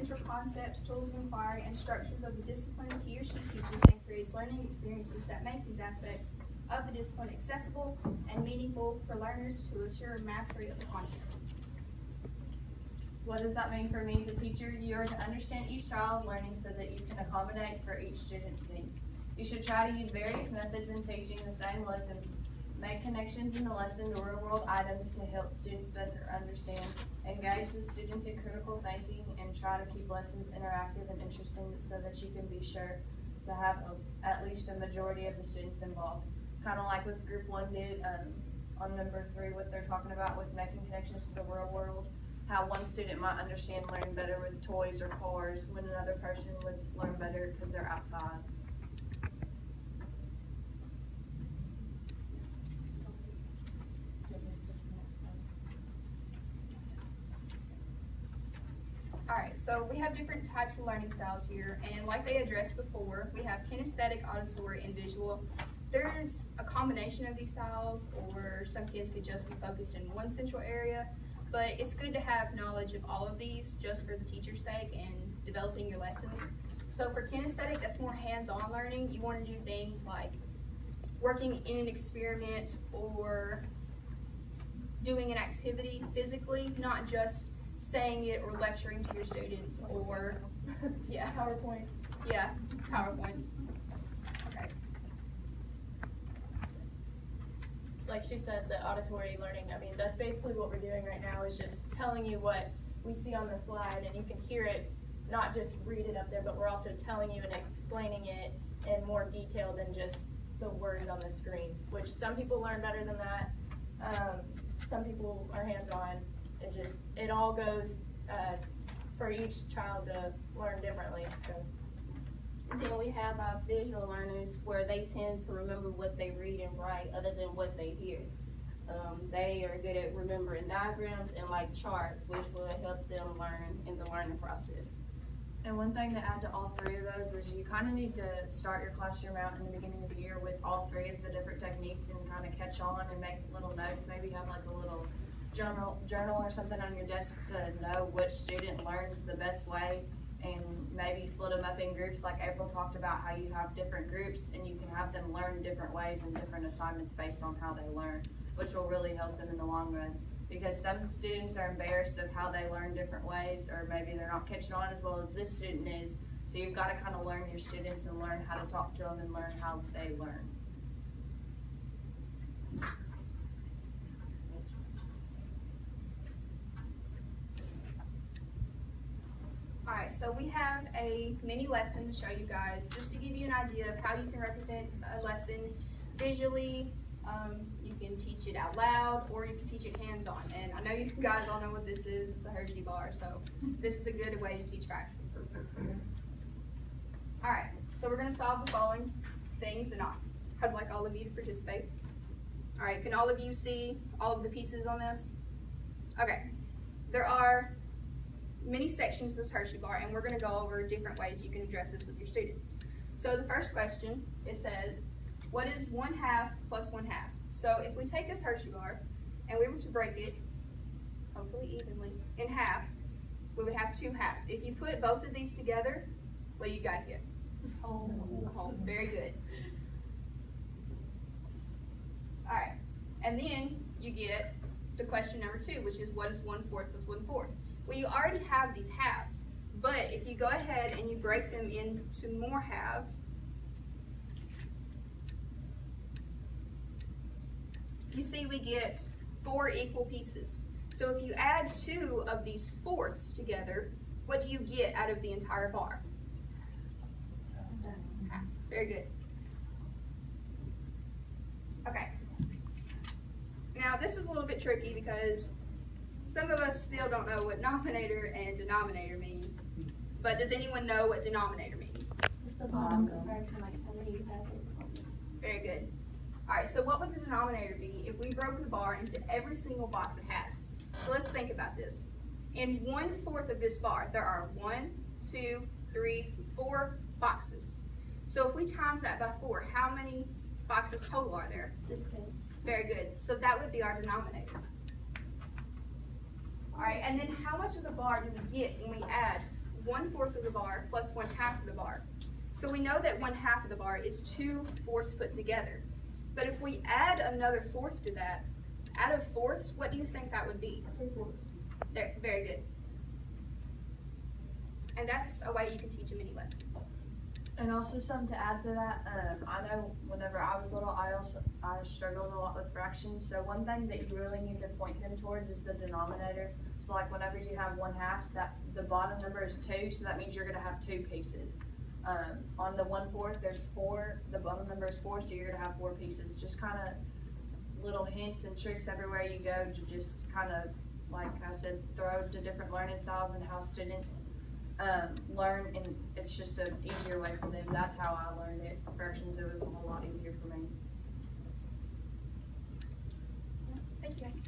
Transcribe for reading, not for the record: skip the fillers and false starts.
central concepts, tools of inquiry, and structures of the disciplines he or she teaches, and creates learning experiences that make these aspects of the discipline accessible and meaningful for learners to assure mastery of the content. What does that mean for me as a teacher? You are to understand each style of learning so that you can accommodate for each student's needs. You should try to use various methods in teaching the same lesson. Make connections in the lesson to real-world items to help students better understand. Engage the students in critical thinking and try to keep lessons interactive and interesting so that you can be sure to have at least a majority of the students involved. Kind of like with Group 1 did on number 3, what they're talking about with making connections to the real world. How one student might understand learning better with toys or cars when another person would learn better because they're outside. Alright, so we have different types of learning styles here, and like they addressed before, we have kinesthetic, auditory, and visual. There's a combination of these styles, or some kids could just be focused in one central area, but it's good to have knowledge of all of these just for the teacher's sake and developing your lessons. So for kinesthetic, that's more hands-on learning. You want to do things like working in an experiment or doing an activity physically, not just saying it or lecturing to your students or, yeah. PowerPoint. Yeah, PowerPoints. Okay. Like she said, the auditory learning, I mean, that's basically what we're doing right now is just telling you what we see on the slide and you can hear it, not just read it up there, but we're also telling you and explaining it in more detail than just the words on the screen, which some people learn better than that. Some people are hands-on. It all goes for each child to learn differently. So. And then we have our visual learners where they tend to remember what they read and write other than what they hear. They are good at remembering diagrams and like charts, which will help them learn in the learning process. And one thing to add to all 3 of those is you kind of need to start your classroom out in the beginning of the year with all 3 of the different techniques and kind of catch on and make little notes. Maybe have like a little journal or something on your desk to know which student learns the best way, and maybe split them up in groups like April talked about, how you have different groups and you can have them learn different ways and different assignments based on how they learn, which will really help them in the long run. Because some students are embarrassed of how they learn different ways, or maybe they're not catching on as well as this student is. So you've got to kind of learn your students and learn how to talk to them and learn how they learn. Alright, so we have a mini lesson to show you guys, just to give you an idea of how you can represent a lesson visually. You can teach it out loud, or you can teach it hands-on. And I know you guys all know what this is. It's a Hershey bar, so this is a good way to teach fractions. Alright, so we're going to solve the following things, and I'd like all of you to participate. Alright, can all of you see all of the pieces on this? Okay, there are many sections of this Hershey bar, and we're going to go over different ways you can address this with your students. So the first question, it says, what is 1/2 plus 1/2? So if we take this Hershey bar and we were to break it, hopefully evenly, in half, we would have 2 halves. If you put both of these together, what do you guys get? A whole. Very good. Alright, and then you get to question number 2, which is what is 1/4 plus 1/4? Well, you already have these halves, but if you go ahead and you break them into more halves, you see we get 4 equal pieces. So if you add 2 of these fourths together, what do you get out of the entire bar? Half. Very good. Okay. Now this is a little bit tricky because some of us still don't know what numerator and denominator mean, but does anyone know what denominator means? It's the bottom. Very good. Alright, so what would the denominator be if we broke the bar into every single box it has? So let's think about this. In 1/4 of this bar, there are 1, 2, 3, 4 boxes. So if we times that by 4, how many boxes total are there? 16. Very good. So that would be our denominator. Alright, and then how much of the bar do we get when we add 1/4 of the bar plus 1/2 of the bar. So we know that 1/2 of the bar is 2/4 put together. But if we add another fourth to that, out of fourths, what do you think that would be? 3/4. There, very good. And that's a way you can teach a mini lessons. And also something to add to that, I know whenever I was little, I struggled a lot with fractions. So one thing that you really need to point them towards is the denominator. So like whenever you have 1/2, that the bottom number is 2, so that means you're gonna have 2 pieces. On the 1/4, there's 4. The bottom number is 4, so you're gonna have 4 pieces. Just kind of little hints and tricks everywhere you go to just kind of, like I said, throw to different learning styles and how students learn, and it's just an easier way for them. That's how I learned it. Fractions, it was a whole lot easier for me. Thank you guys.